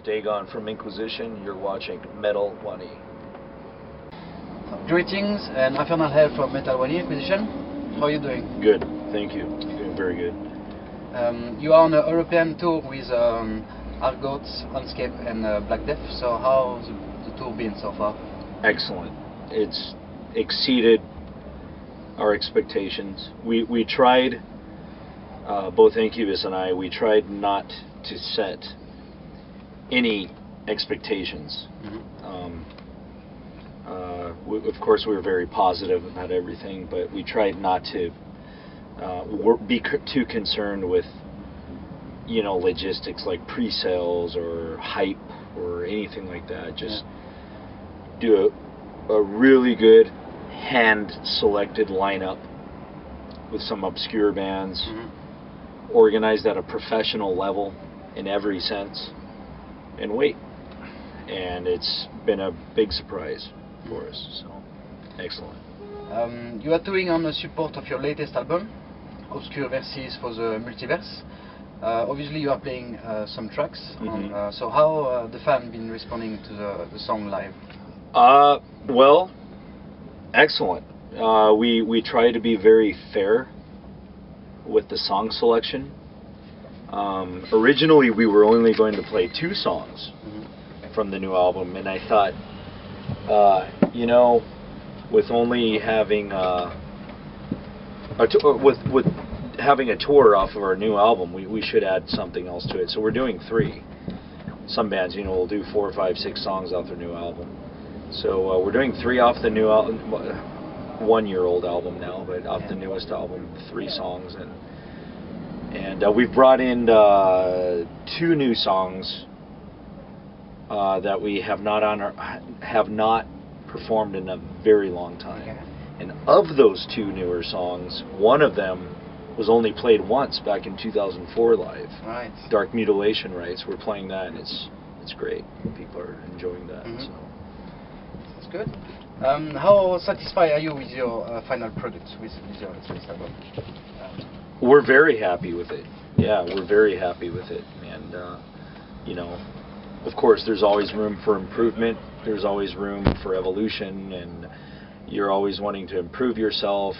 Dagon from Inquisition. You're watching Metal Wani. Greetings, and Fernando here from Metal Wani Inquisition. How are you doing? Good, thank you. Doing very good. You are on a European tour with Argot, Landscape, and Black Death. So how's the tour been so far? Excellent. It's exceeded our expectations. We tried, both Incubus and I, we tried not to set any expectations. Of course, we were very positive about everything, but we tried not to be too concerned with, logistics like pre-sales or hype or anything like that. Just do a really good hand-selected lineup with some obscure bands, organized at a professional level in every sense, and wait. And it's been a big surprise for us, so excellent. You are touring on the support of your latest album, Obscure Verses for the Multiverse. Obviously you are playing some tracks, so how the fan been responding to the song live? Well, excellent. We try to be very fair with the song selection. Originally we were only going to play 2 songs from the new album, and I thought, with only having with having a tour off of our new album, we should add something else to it. So we're doing 3. Some bands, will do 4, 5, 6 songs off their new album. So we're doing 3 off the new album, 1-year-old album now, but off the newest album, 3 songs, and we've brought in 2 new songs that we have not performed in a very long time. And of those 2 newer songs, one of them was only played once back in 2004 live. Right. Dark Mutilation Rites. We're playing that, and it's great. People are enjoying that. So. That's good. How satisfied are you with your final product, with your latest album? We're very happy with it. Yeah, we're very happy with it. And, of course, there's always room for improvement. There's always room for evolution, and you're always wanting to improve yourself.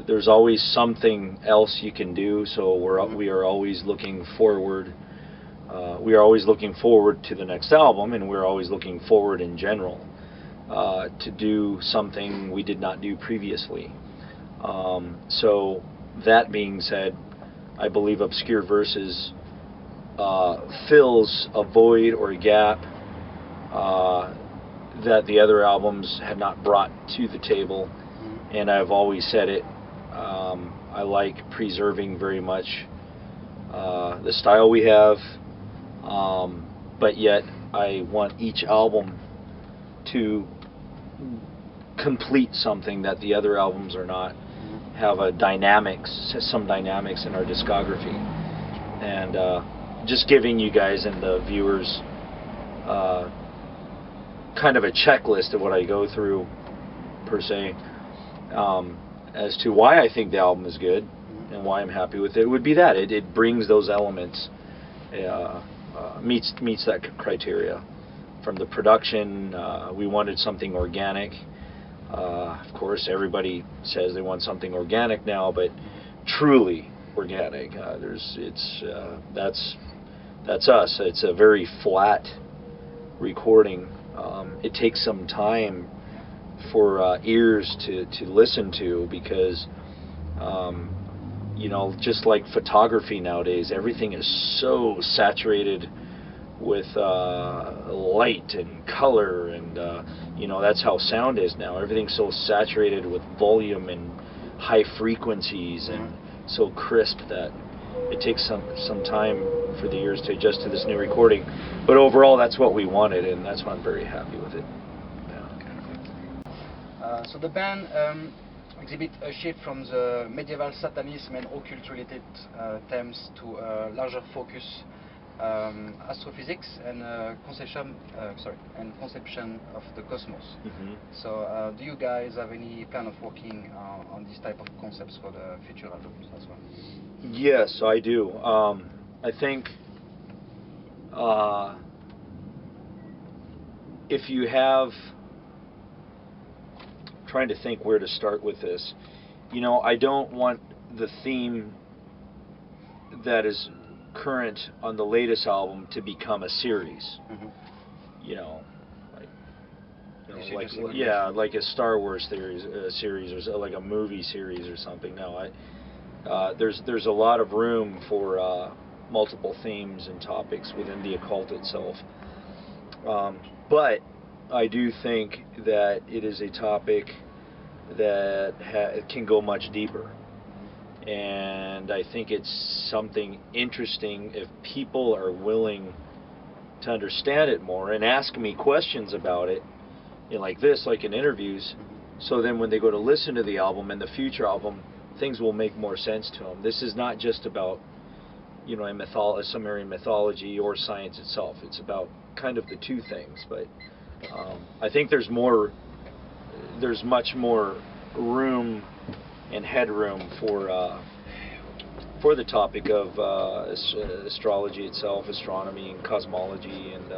There's always something else you can do, so we are always looking forward. We are always looking forward to the next album, and we're always looking forward in general to do something we did not do previously. So that being said, I believe Obscure Verses fills a void or a gap that the other albums had not brought to the table. And I've always said it, I like preserving very much the style we have, but yet I want each album to complete something that the other albums are not, have some dynamics in our discography. And just giving you guys and the viewers kind of a checklist of what I go through, per se, as to why I think the album is good and why I'm happy with it, would be that it brings those elements, meets that criteria. From the production, we wanted something organic. Of course, everybody says they want something organic now, but truly organic. That's us. It's a very flat recording. It takes some time for ears to listen to, because just like photography nowadays, everything is so saturated with light and color, and that's how sound is now. Everything's so saturated with volume and high frequencies and so crisp that it takes some time for the ears to adjust to this new recording. But overall, that's what we wanted, and that's why I'm very happy with it. So the band exhibit a shift from the medieval satanism and occult-related themes to a larger focus astrophysics and conception of the cosmos. So do you guys have any plan of working on this type of concepts for the future albums as well? Yes, I do. I think if you have, trying to think where to start with this, you know, I don't want the theme that is current on the latest album to become a series. You know, like a Star Wars series or like a movie series or something. No, there's a lot of room for multiple themes and topics within the occult itself. But I do think that it is a topic that can go much deeper. And I think it's something interesting if people are willing to understand it more and ask me questions about it, you know, like this, like in interviews. So then when they go to listen to the album and the future album, things will make more sense to them. This is not just about, you know, a Sumerian mythology or science itself. It's about kind of the two things. But I think there's much more room and headroom for the topic of astrology itself, astronomy and cosmology, and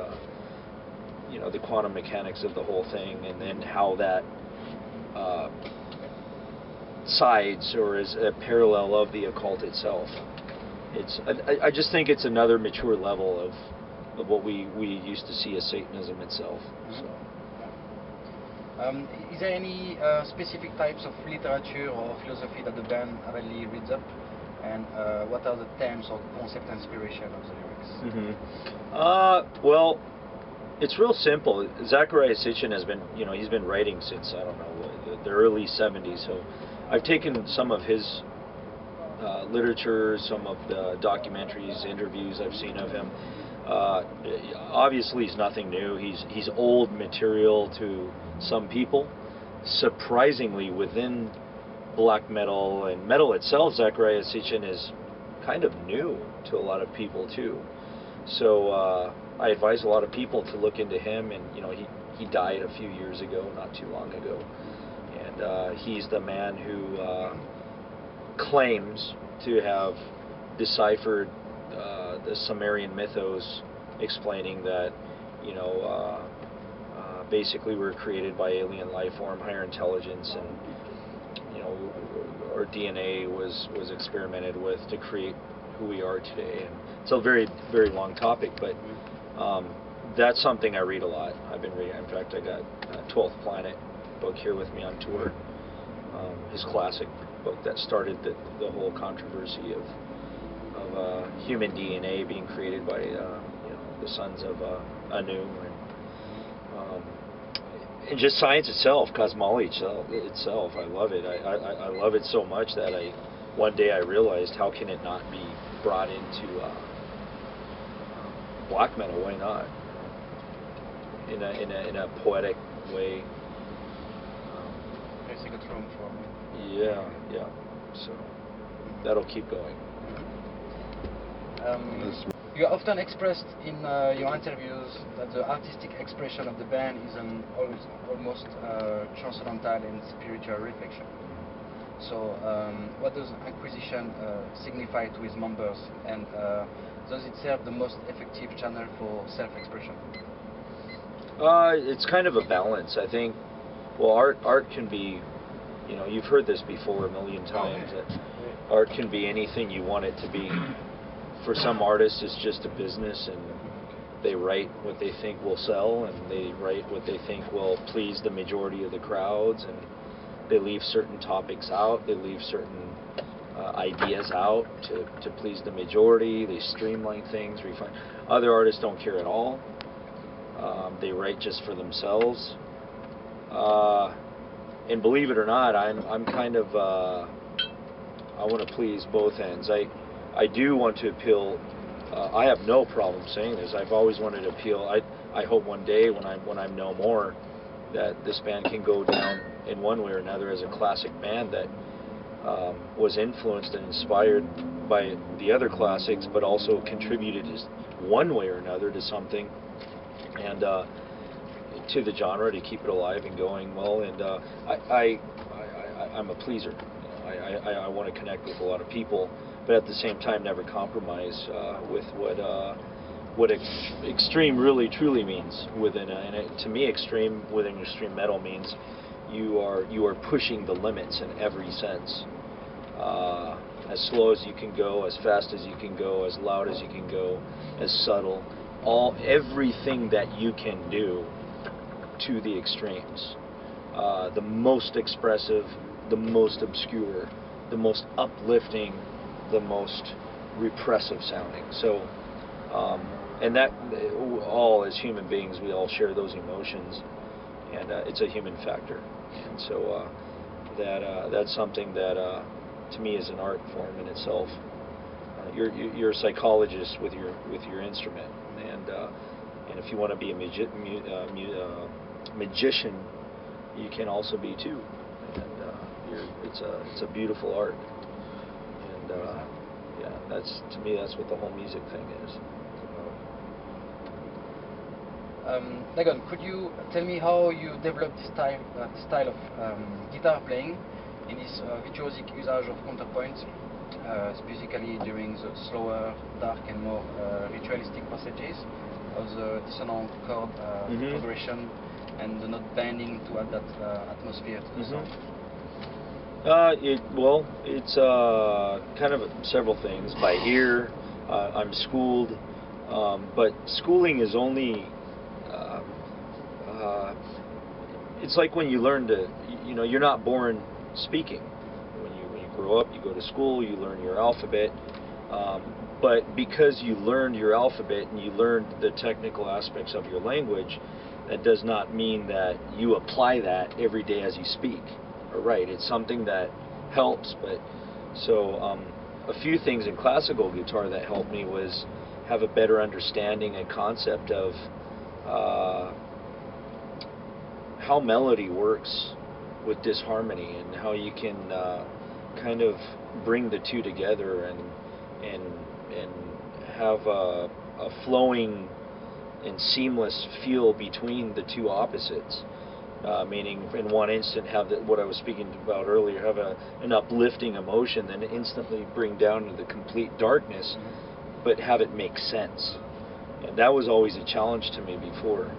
you know, the quantum mechanics of the whole thing, and then how that sides or is a parallel of the occult itself. I just think it's another mature level of what we used to see as Satanism itself. So. Is there any specific types of literature or philosophy that the band really reads up? And what are the themes or concept inspiration of the lyrics? Well, it's real simple. Sairaj Sitchin has been, you know, he's been writing since, I don't know, the early 70s. So I've taken some of his literature, some of the documentaries, interviews I've seen of him. Obviously, he's nothing new. He's old material to some people. Surprisingly, within black metal and metal itself, Sairaj Sitchin is kind of new to a lot of people too. So I advise a lot of people to look into him. And you know, he died a few years ago, not too long ago, and he's the man who claims to have deciphered the Sumerian mythos, explaining that, you know, basically we're created by alien life form, higher intelligence, and you know, our DNA was experimented with to create who we are today. And it's a very, very long topic, but that's something I read a lot. I've been reading. In fact, I got 12th Planet book here with me on tour. His classic book that started the whole controversy of human DNA being created by you know, the sons of Anu, and just science itself, cosmology itself. I love it. I love it so much that one day I realized, how can it not be brought into black metal? Why not? In a poetic way. Basically, room for. Yeah. So that'll keep going. You often expressed in your interviews that the artistic expression of the band is an almost transcendental and spiritual reflection. So, what does Inquisition signify to its members, and does it serve the most effective channel for self-expression? It's kind of a balance, I think. Well, art can be, you know, you've heard this before a million times, that art can be anything you want it to be. For some artists, it's just a business, and they write what they think will sell, and they write what they think will please the majority of the crowds, and they leave certain topics out, they leave certain ideas out to please the majority, they streamline things, refine. Other artists don't care at all. They write just for themselves. And believe it or not, I'm kind of, I want to please both ends. I do want to appeal. I have no problem saying this. I've always wanted to appeal. I hope one day when I'm no more, that this band can go down in one way or another as a classic band that was influenced and inspired by the other classics, but also contributed one way or another to something, and to the genre, to keep it alive and going well. And I'm a pleaser. I want to connect with a lot of people, but at the same time never compromise with what extreme really truly means within to me, extreme within extreme metal means you are pushing the limits in every sense. As slow as you can go, as fast as you can go, as loud as you can go, as subtle, everything that you can do to the extremes. The most expressive, the most obscure, the most uplifting, the most repressive sounding. So, and that all as human beings, we all share those emotions, and it's a human factor. And so that's something that to me is an art form in itself. You're a psychologist with your instrument, and if you want to be a magician, you can also be too. And it's a beautiful art, and yeah, to me that's what the whole music thing is. Dagon, could you tell me how you developed this style of guitar playing in this virtuosic usage of counterpoint, specifically during the slower, dark and more ritualistic passages of the dissonant chord progression and the note bending to add that atmosphere to the song? It's kind of several things. By ear, I'm schooled, but schooling is only. It's like when you learn to, you're not born speaking. When you grow up, you go to school, you learn your alphabet. But because you learned your alphabet and you learned the technical aspects of your language, that does not mean that you apply that every day as you speak. Or write. It's something that helps. But so a few things in classical guitar that helped me was have a better understanding and concept of how melody works with disharmony and how you can kind of bring the two together and have a flowing and seamless feel between the two opposites. Meaning, in one instant, have what I was speaking about earlier, have an uplifting emotion, then instantly bring down to the complete darkness, but have it make sense. And that was always a challenge to me before.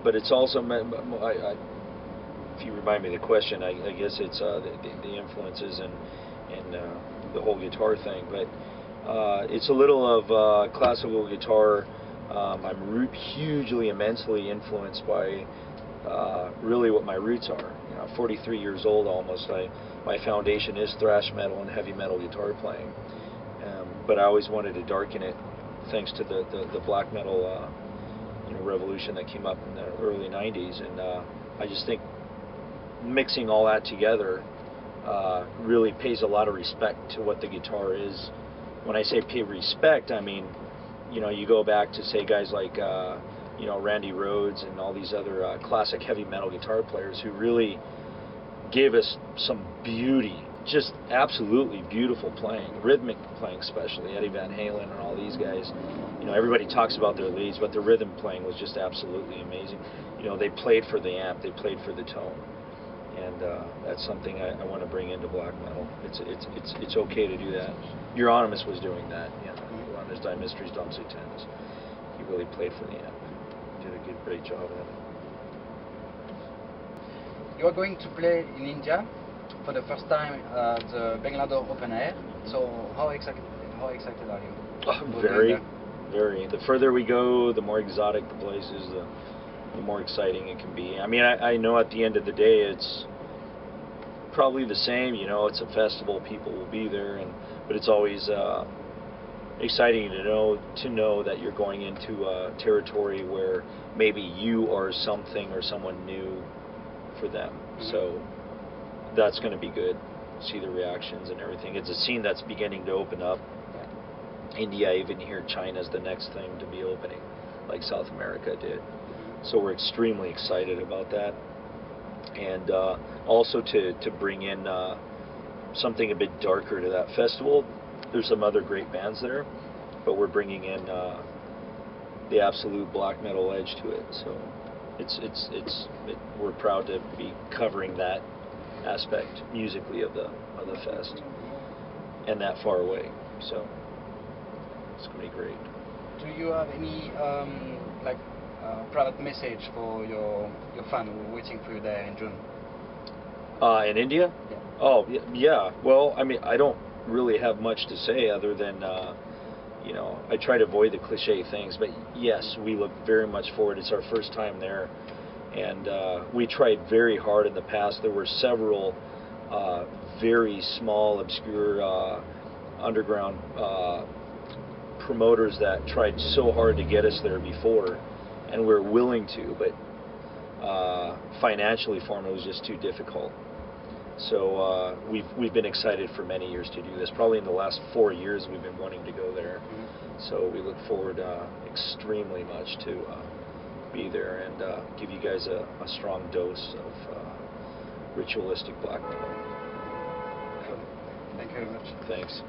But it's also, if you remind me of the question, I guess it's the influences and the whole guitar thing. But it's a little of classical guitar. I'm hugely, immensely influenced by really what my roots are. 43 years old almost. My foundation is thrash metal and heavy metal guitar playing. But I always wanted to darken it, thanks to the black metal revolution that came up in the early 90s. And I just think mixing all that together really pays a lot of respect to what the guitar is. When I say pay respect, I mean, you go back to, say, guys like, Randy Rhoads and all these other classic heavy metal guitar players who really gave us some beauty, just absolutely beautiful playing, rhythmic playing especially, Eddie Van Halen and all these guys. Everybody talks about their leads, but their rhythm playing was just absolutely amazing. They played for the amp, they played for the tone. And that's something I want to bring into black metal. It's okay to do that. Euronymous was doing that. On his Die Mysteries Dumpsy Tens, he really played for the amp. Did a great job at it. You are going to play in India for the first time at the Bangalore Open Air. So how excited are you? Very. The further we go, the more exotic the place is, the more exciting it can be. I mean, I know at the end of the day, it's probably the same. It's a festival, people will be there, but it's always exciting to know that you're going into a territory where maybe you are something or someone new for them. So that's going to be good. See the reactions and everything. It's a scene that's beginning to open up. India, even here, China's the next thing to be opening, like South America did. So we're extremely excited about that. And also to bring in something a bit darker to that festival. There's some other great bands there, but we're bringing in the absolute black metal edge to it. So we're proud to be covering that aspect musically of the fest, and that far away. So It's going to be great. Do you have any private message for your fan who are waiting for you there in June? In India? Yeah. Oh, yeah. Well, I mean, I don't really have much to say other than, I try to avoid the cliche things. But yes, we look very much forward. It's our first time there. And we tried very hard in the past. There were several very small, obscure underground promoters that tried so hard to get us there before. And we were willing to, but financially for them it was just too difficult. So we've been excited for many years to do this. Probably in the last 4 years we've been wanting to go there. Mm-hmm. So we look forward extremely much to be there and give you guys a strong dose of ritualistic black metal. Thank you very much. Thanks.